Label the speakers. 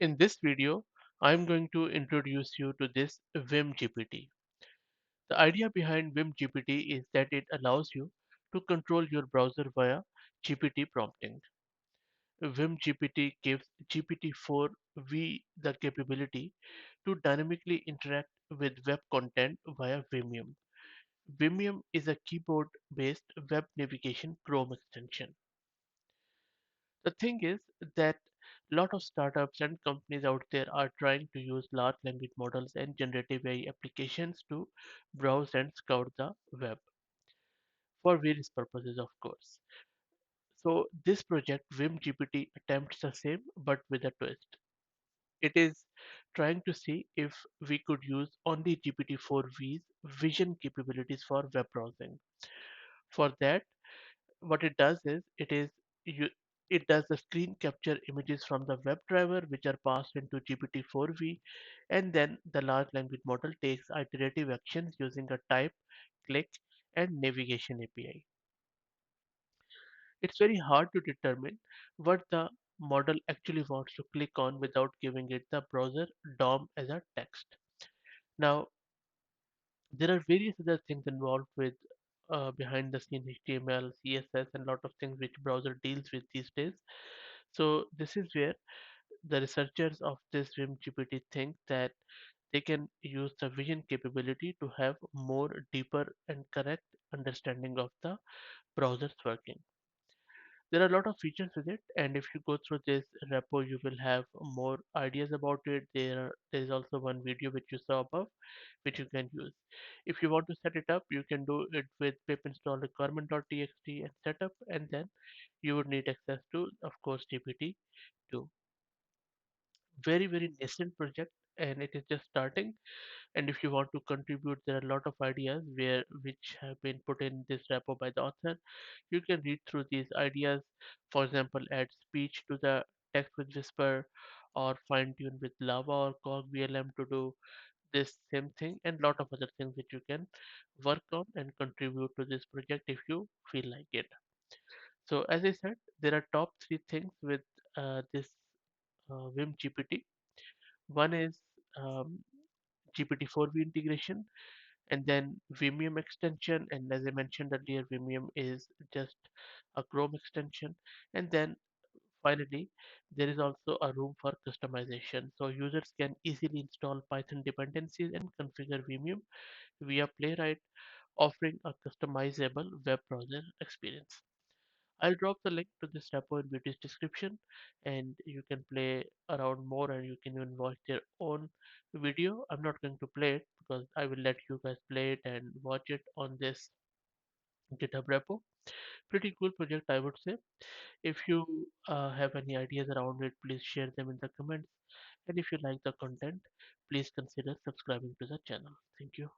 Speaker 1: In this video, I'm going to introduce you to this vimGPT. The idea behind vimGPT is that it allows you to control your browser via GPT prompting. vimGPT gives GPT-4v the capability to dynamically interact with web content via Vimium. Vimium is a keyboard-based web navigation Chrome extension. The thing is that a lot of startups and companies out there are trying to use large language models and generative AI applications to browse and scout the web for various purposes, of course. So this project, vimGPT, attempts the same but with a twist. It is trying to see if we could use only GPT-4v's vision capabilities for web browsing. For that, what it does is you, it does the screen capture images from the WebDriver which are passed into GPT-4v, and then the large language model takes iterative actions using a type, click, and navigation API. It's very hard to determine what the model actually wants to click on without giving it the browser DOM as a text. Now, there are various other things involved with behind the scene HTML, CSS, and a lot of things which browser deals with these days. So this is where the researchers of this vimGPT think that they can use the vision capability to have more deeper and correct understanding of the browser's working. There are a lot of features with it, and if you go through this repo, you will have more ideas about it. There is also one video which you saw above, which you can use. If you want to set it up, you can do it with pip install requirement.txt and setup, and then you would need access to, of course, GPT-2. Very, very nascent project, and it is just starting. And if you want to contribute, there are a lot of ideas which have been put in this repo by the author. You can read through these ideas. For example, add speech to the text with Whisper, or fine tune with Lava or Cog VLM to do this same thing, and lot of other things that you can work on and contribute to this project if you feel like it. So as I said, there are top three things with this Vim GPT. One is um, GPT-4v integration, and then Vimium extension. And as I mentioned earlier, Vimium is just a Chrome extension. And then finally, there is also a room for customization. So users can easily install Python dependencies and configure Vimium via Playwright, offering a customizable web browser experience. I'll drop the link to this repo in video's description, and you can play around more and you can even watch their own video. I'm not going to play it because I will let you guys play it and watch it on this GitHub repo. Pretty cool project, I would say. If you have any ideas around it, please share them in the comments. And if you like the content, please consider subscribing to the channel. Thank you.